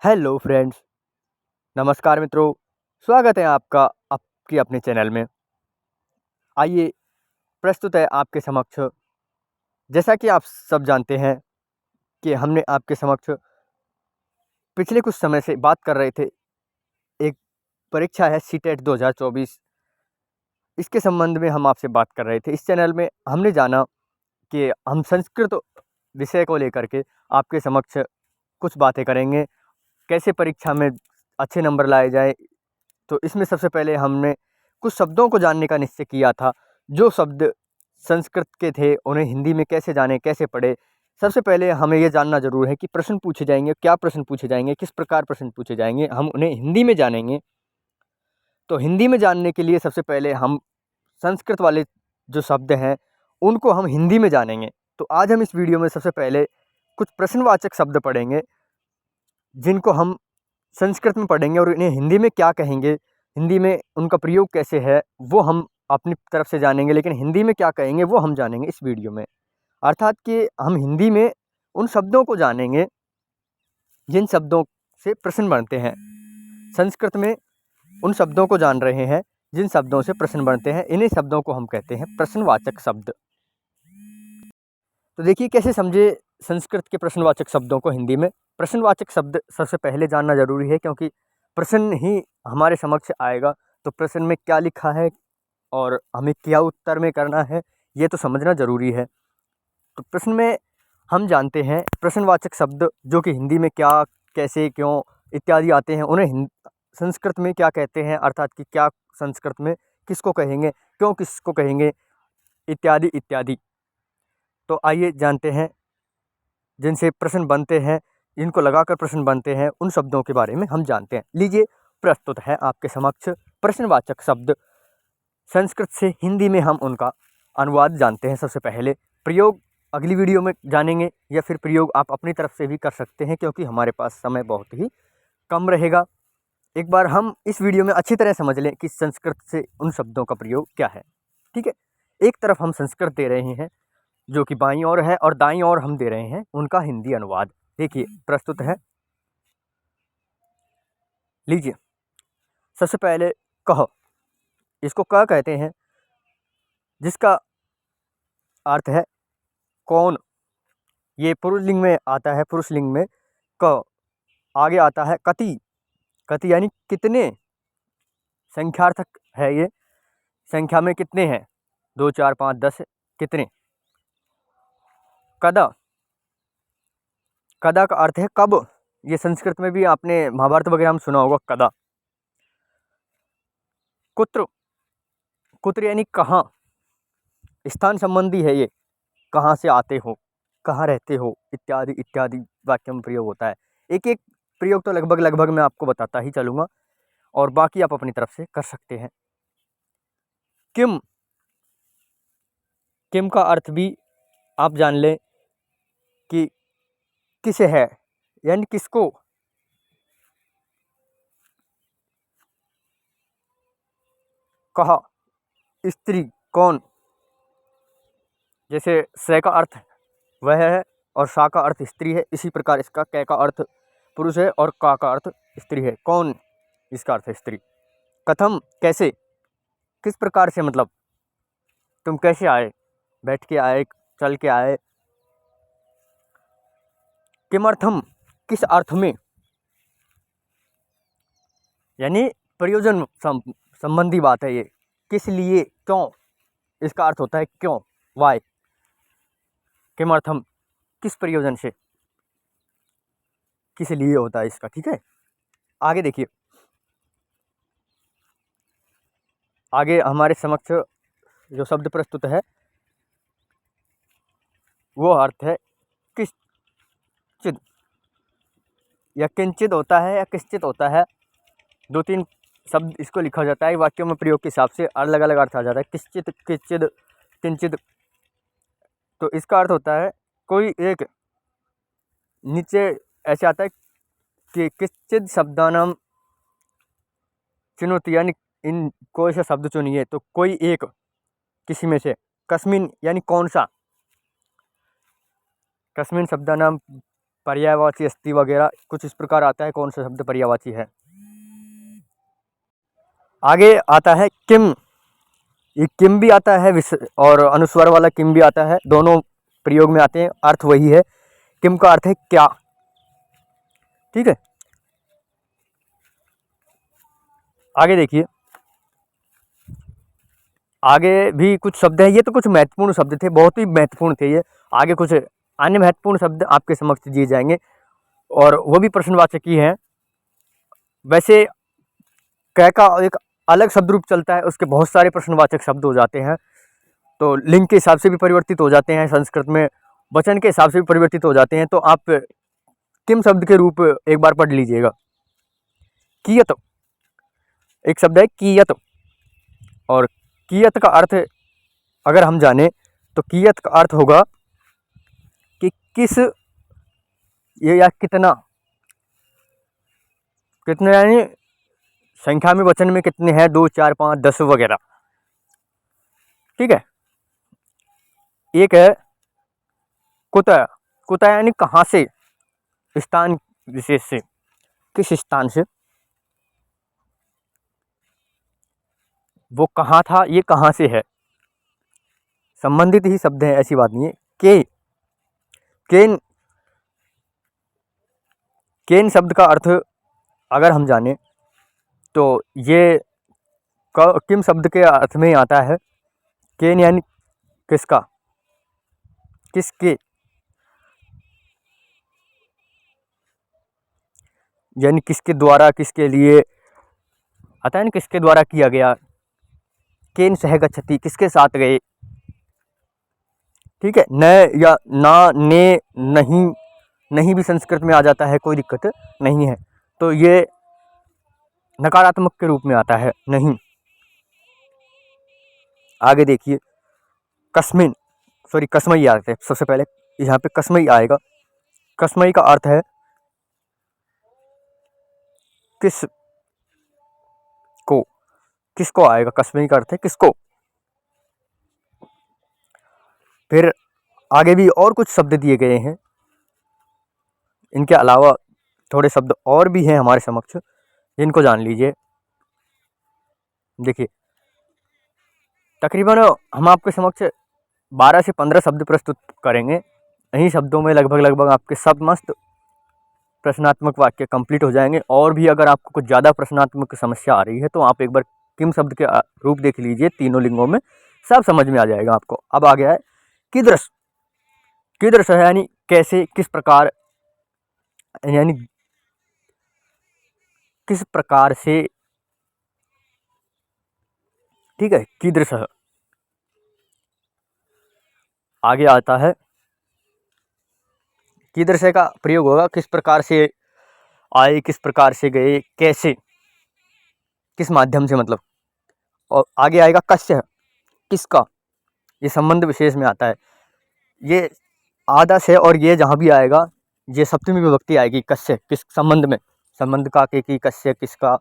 Hello friends, नमस्कार मित्रों। स्वागत है आपका आपके अपने चैनल में। आइए प्रस्तुत है आपके समक्ष, जैसा कि आप सब जानते हैं कि हमने आपके समक्ष पिछले कुछ समय से बात कर रहे थे। एक परीक्षा है सीटेट 2024, इसके संबंध में हम आपसे बात कर रहे थे। इस चैनल में हमने जाना कि हम संस्कृत विषय को लेकर के आपके समक्ष कुछ बातें करेंगे, कैसे परीक्षा में अच्छे नंबर लाए जाए। तो इसमें सबसे पहले हमने कुछ शब्दों को जानने का निश्चय किया था। जो शब्द संस्कृत के थे उन्हें हिंदी में कैसे जाने, कैसे पढ़े। सबसे पहले हमें यह जानना ज़रूर है कि प्रश्न पूछे जाएंगे, क्या प्रश्न पूछे जाएंगे, किस प्रकार प्रश्न पूछे जाएंगे, हम उन्हें हिंदी में जानेंगे। तो हिंदी में जानने के लिए सबसे पहले हम संस्कृत वाले जो शब्द हैं उनको हम हिंदी में जानेंगे। तो आज हम इस वीडियो में सबसे पहले कुछ प्रश्नवाचक शब्द पढ़ेंगे, जिनको हम संस्कृत में पढ़ेंगे और इन्हें हिंदी में क्या कहेंगे, हिंदी में उनका प्रयोग कैसे है, वो हम अपनी तरफ से जानेंगे। लेकिन हिंदी में क्या कहेंगे वो हम जानेंगे इस वीडियो में। अर्थात कि हम हिंदी में उन शब्दों को जानेंगे जिन शब्दों से प्रश्न बनते हैं। संस्कृत में उन शब्दों को जान रहे हैं जिन शब्दों से प्रश्न बनते हैं। इन्हीं शब्दों को हम कहते हैं प्रश्नवाचक शब्द। तो देखिए कैसे समझे संस्कृत के प्रश्नवाचक शब्दों को हिंदी में। प्रश्नवाचक शब्द सबसे पहले जानना ज़रूरी है, क्योंकि प्रश्न ही हमारे समक्ष आएगा तो प्रश्न में क्या लिखा है और हमें क्या उत्तर में करना है, ये तो समझना ज़रूरी है। तो प्रश्न में हम जानते हैं प्रश्नवाचक शब्द जो कि हिंदी में क्या, कैसे, क्यों इत्यादि आते हैं, उन्हें संस्कृत में क्या कहते हैं, अर्थात कि क्या संस्कृत में किसको कहेंगे, क्यों किसको कहेंगे, इत्यादि इत्यादि। तो आइए जानते हैं जिनसे प्रश्न बनते हैं, जिनको लगाकर प्रश्न बनते हैं, उन शब्दों के बारे में हम जानते हैं। लीजिए प्रस्तुत है आपके समक्ष प्रश्नवाचक शब्द। संस्कृत से हिंदी में हम उनका अनुवाद जानते हैं। सबसे पहले प्रयोग अगली वीडियो में जानेंगे, या फिर प्रयोग आप अपनी तरफ से भी कर सकते हैं, क्योंकि हमारे पास समय बहुत ही कम रहेगा। एक बार हम इस वीडियो में अच्छी तरह समझ लें कि संस्कृत से उन शब्दों का प्रयोग क्या है। ठीक है, एक तरफ हम संस्कृत दे रहे हैं जो कि बाईं ओर है, और दाईं ओर हम दे रहे हैं उनका हिंदी अनुवाद। देखिए प्रस्तुत है, लीजिए। सबसे पहले कह, इसको क कहते हैं, जिसका अर्थ है कौन। ये पुरुषलिंग में आता है। पुरुषलिंग में क। आगे आता है कति। कति यानी कितने, संख्यार्थक है ये, संख्या में कितने हैं, 2 4 5 10, कितने। कदा, कदा का अर्थ है कब। ये संस्कृत में भी आपने महाभारत वगैरह में सुना होगा, कदा। कुत्र, कुत्र यानी कहाँ, स्थान संबंधी है ये, कहाँ से आते हो, कहाँ रहते हो, इत्यादि इत्यादि वाक्य में प्रयोग होता है। एक एक प्रयोग तो लगभग लगभग मैं आपको बताता ही चलूँगा, और बाकी आप अपनी तरफ से कर सकते हैं। किम, किम का अर्थ भी आप जान लें कि किसे है, यानी किसको। कहा, स्त्री, कौन। जैसे स का अर्थ वह है और सा का अर्थ स्त्री है, इसी प्रकार इसका कै का अर्थ पुरुष है और का अर्थ स्त्री है। कौन, इसका अर्थ है स्त्री। कथम, कैसे, किस प्रकार से, मतलब तुम कैसे आए, बैठ के आए, चल के आए। किमर्थम, किस अर्थ में, यानी प्रयोजन संबंधी बात है ये। किस लिए, क्यों, इसका अर्थ होता है क्यों, वाई। किमर्थम, किस प्रयोजन से, किस लिए होता है इसका। ठीक है, आगे देखिए। आगे हमारे समक्ष जो शब्द प्रस्तुत है वो अर्थ है किश्चित, या किंचित होता है या किश्चित होता है। 2 3 शब्द इसको लिखा जाता है, वाक्यों में प्रयोग के हिसाब से अलग अलग अर्थ आ जाता है। किश्चित, किंचित, किंचित। तो इसका अर्थ होता है कोई एक, नीचे ऐसे आता है कि किश्चित शब्दानाम चुनौती, यानी इन कोई सा शब्द चुनिए, तो कोई एक, किसी में से। कस्मिन यानी कौन सा, कस्मिन शब्दानाम पर्यायवाची अस्ति वगैरह कुछ इस प्रकार आता है। कौन सा शब्द पर्यायवाची है? आगे आता है किम। ये किम भी आता है और अनुस्वर वाला किम भी आता है, दोनों प्रयोग में आते हैं, अर्थ वही है। किम का अर्थ है क्या, ठीक है। आगे देखिए, आगे भी कुछ शब्द है, ये तो कुछ महत्वपूर्ण शब्द थे, बहुत ही महत्वपूर्ण थे ये। आगे कुछ अन्य महत्वपूर्ण शब्द आपके समक्ष दिए जाएंगे और वो भी प्रश्नवाचक ही हैं। वैसे क का एक अलग शब्द रूप चलता है, उसके बहुत सारे प्रश्नवाचक शब्द हो जाते हैं, तो लिंग के हिसाब से भी परिवर्तित हो जाते हैं, संस्कृत में वचन के हिसाब से भी परिवर्तित हो जाते हैं। तो आप किम शब्द के रूप एक बार पढ़ लीजिएगा। कियत, एक शब्द है कियत, और कियत का अर्थ अगर हम जाने तो कियत का अर्थ होगा कि किस, ये या कितना, कितने यानी संख्या में, वचन में कितने हैं, 2 4 5 10 वगैरह, ठीक है। एक है कुतः, कुतः यानी कहाँ से, स्थान विशेष से, किस स्थान से, वो कहाँ था, ये कहाँ से है, संबंधित ही शब्द है, ऐसी बात नहीं है। केन, केन शब्द का अर्थ अगर हम जाने तो ये किम शब्द के अर्थ में आता है। केन यानी किसका, किसके, यानी किसके द्वारा, किसके लिए आता है ना, किसके द्वारा किया गया। केन सह गच्छति, किसके साथ गए, ठीक है। न या ना, ने, नहीं, नहीं भी संस्कृत में आ जाता है, कोई दिक्कत नहीं है। तो ये नकारात्मक के रूप में आता है, नहीं। आगे देखिए, कस्मिन, सॉरी कस्मई आते हैं सबसे पहले, यहाँ पे कस्मई आएगा। कस्मई का अर्थ है किस को, किसको आएगा, कस्मई का अर्थ है किसको। फिर आगे भी और कुछ शब्द दिए गए हैं, इनके अलावा थोड़े शब्द और भी हैं हमारे समक्ष, जिनको जान लीजिए। देखिए, तकरीबन हम आपके समक्ष 12 से 15 शब्द प्रस्तुत करेंगे। इन्हीं शब्दों में लगभग आपके समस्त प्रश्नात्मक वाक्य कंप्लीट हो जाएंगे। और भी अगर आपको कुछ ज़्यादा प्रश्नात्मक समस्या आ रही है तो आप एक बार किम शब्द के रूप देख लीजिए, तीनों लिंगों में सब समझ में आ जाएगा आपको। अब आ गया है कीदृश। कीदृश है यानी कैसे, किस प्रकार, यानी किस प्रकार से, ठीक है, कीदृश। आगे आता है कीदृश का प्रयोग होगा किस प्रकार से आए, किस प्रकार से गए, कैसे, किस माध्यम से, मतलब। और आगे आएगा कस्य, किसका, ये संबंध विशेष में आता है। ये आदर्श है और ये जहाँ भी आएगा ये सप्तमी विभक्ति आएगी, कस्य, किस संबंध में, संबंध का, के की, कस्य, किसका,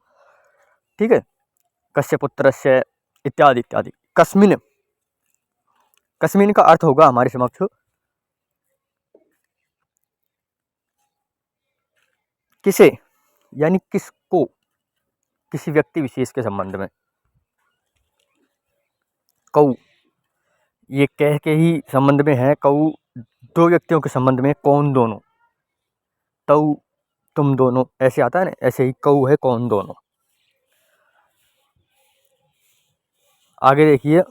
ठीक है, कस्य पुत्रस्य इत्यादि इत्यादि। कस्मिन, कस्मिन का अर्थ होगा हमारे समक्ष किसे, यानी किसको, किसी व्यक्ति विशेष के संबंध में। कऊ, ये कह के ही संबंध में है। कऊ दो व्यक्तियों के संबंध में, कौन दोनों, तऊ तुम दोनों, ऐसे आता है ना, ऐसे ही कऊ है कौन दोनों। आगे देखिए,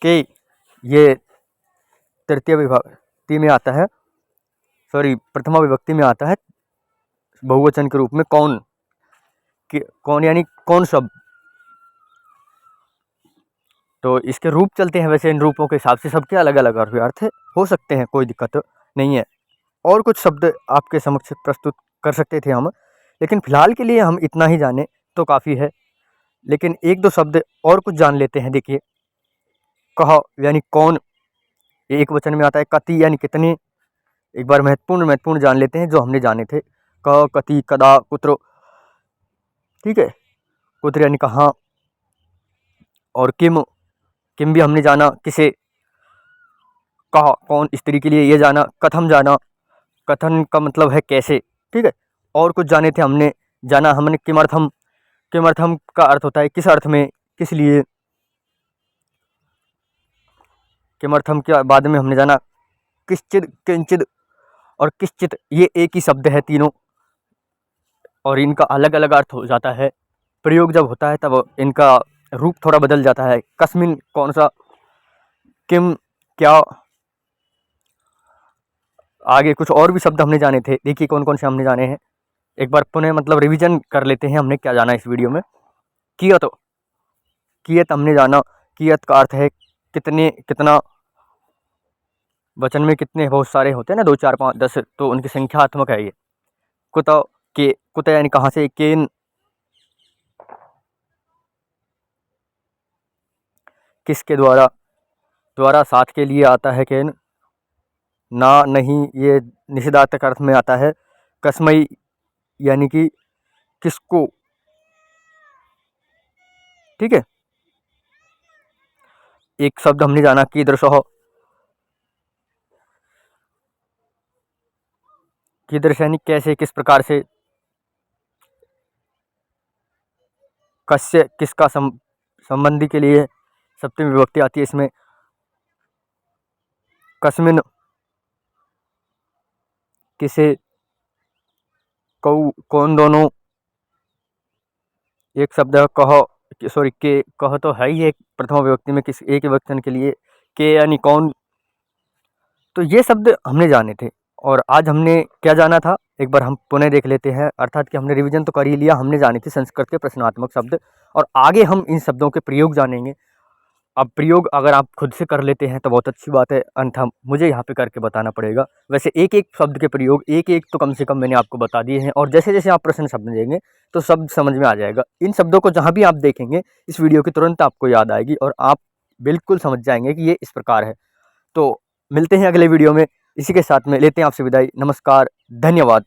के, ये तृतीय विभक्ति में आता है, सॉरी प्रथमा विभक्ति में आता है, बहुवचन के रूप में। कौन, कौन यानी कौन शब्द। तो इसके रूप चलते हैं, वैसे इन रूपों के हिसाब से सबके अलग अलग अर्थ हो सकते हैं, कोई दिक्कत नहीं है। और कुछ शब्द आपके समक्ष प्रस्तुत कर सकते थे हम, लेकिन फिलहाल के लिए हम इतना ही जाने तो काफ़ी है। लेकिन एक दो शब्द और कुछ जान लेते हैं। देखिए, कह यानी कौन, ये एक वचन में आता है। कति यानी कितने, एक बार महत्वपूर्ण जान लेते हैं जो हमने जाने थे। क, कति, कदा, कुत्र, ठीक है, कुत्र यानी कहाँ। और किम, किम भी हमने जाना, किसे, कहा, कौन, स्त्री के लिए, ये जाना। कथम जाना, कथन का मतलब है कैसे, ठीक है। और कुछ जाने थे हमने किमर्थम, किमर्थम का अर्थ होता है किस अर्थ में, किस लिए। किमर्थम के बाद में हमने जाना किश्चिद, किंचिद और किश्चित, ये एक ही शब्द है तीनों, और इनका अलग अलग अर्थ हो जाता है। प्रयोग जब होता है तब इनका रूप थोड़ा बदल जाता है। कस्मिन कौन सा, किम क्या, आगे कुछ और भी शब्द हमने जाने थे। देखिए कौन कौन से हमने जाने हैं, एक बार पुनः मतलब रिवीजन कर लेते हैं हमने क्या जाना इस वीडियो में। कियत, कियत हमने जाना, कियत का अर्थ है कितने, कितना। वचन में कितने बहुत सारे होते हैं ना, 2 4 5 10, तो उनकी संख्यात्मक है ये। कुत, के, कुत यानी कहाँ से, केन, किसके द्वारा, द्वारा साथ के लिए आता है केन। ना, नहीं, ये निषेधार्थक अर्थ में आता है। कस्मई यानी कि किसको, ठीक है। एक शब्द हमने जाना कीदृशः, कीदृश यानी कैसे, किस प्रकार से। कस्य किसका, संबंधी के लिए सप्तमी विभक्ति आती है इसमें। कस्मिन किसे, कौ कौन, दोनों। एक शब्द है कह, सॉरी के, कह तो है ही एक प्रथमा विभक्ति में, किस एक विभक्ति के लिए। के यानी कौन। तो ये शब्द हमने जाने थे। और आज हमने क्या जाना था एक बार हम पुनः देख लेते हैं, अर्थात कि हमने रिवीजन तो कर ही लिया। हमने जानी थी संस्कृत के प्रश्नात्मक शब्द, और आगे हम इन शब्दों के प्रयोग जानेंगे। अब प्रयोग अगर आप खुद से कर लेते हैं तो बहुत अच्छी बात है, अन्यथा मुझे यहाँ पे करके बताना पड़ेगा। वैसे एक एक शब्द के प्रयोग एक एक तो कम से कम मैंने आपको बता दिए हैं, और जैसे जैसे आप प्रश्न समझेंगे तो शब्द समझ में आ जाएगा। इन शब्दों को जहाँ भी आप देखेंगे इस वीडियो की तुरंत आपको याद आएगी, और आप बिल्कुल समझ जाएंगे कि ये इस प्रकार है। तो मिलते हैं अगले वीडियो में। इसी के साथ में लेते हैं आपसे विदाई। नमस्कार, धन्यवाद।